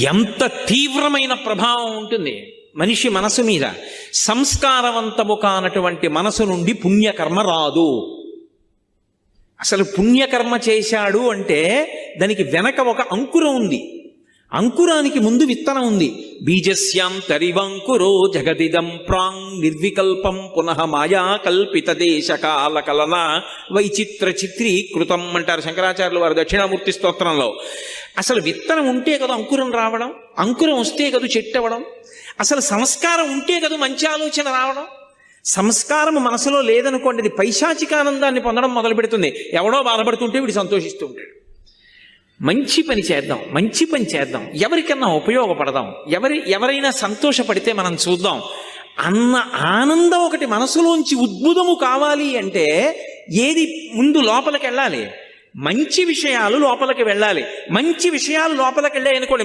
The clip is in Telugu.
ఎంత తీవ్రమైన ప్రభావం ఉంటుంది మనిషి మనసు మీద. సంస్కారవంతము కానటువంటి మనసు నుండి పుణ్యకర్మ రాదు. అసలు పుణ్యకర్మ చేశాడు అంటే దానికి వెనక ఒక అంకురం ఉంది. అంకురానికి ముందు విత్తనం ఉంది. బీజస్యాం తరివంకురో జగదిదం ప్రాంగ్ నిర్వికల్పం పునః మాయా కల్పిత దేశకాల కలన వైచిత్ర చిత్రీకృతం అంటారు శంకరాచార్యులు వారు దక్షిణామూర్తి స్తోత్రంలో. అసలు విత్తనం ఉంటే కదా అంకురం రావడం, అంకురం వస్తే కదా చెట్టు అవ్వడం, అసలు సంస్కారం ఉంటే కదా మంచి ఆలోచన రావడం. సంస్కారం మనసులో లేదనుకోండి, అది పైశాచికానందాన్ని పొందడం మొదలు పెడుతుంది. ఎవడో బాధపడుతుంటే వీడు సంతోషిస్తూ ఉంటాడు. మంచి పని చేద్దాం, మంచి పని చేద్దాం, ఎవరికన్నా ఉపయోగపడదాం, ఎవరైనా సంతోషపడితే మనం చూద్దాం అన్న ఆనందం ఒకటి మనసులోంచి ఉద్భుతము కావాలి అంటే ఏది ముందు లోపలికి వెళ్ళాలి? మంచి విషయాలు లోపలికి వెళ్ళాలి. మంచి విషయాలు లోపలికి వెళ్ళాయి అనుకోండి,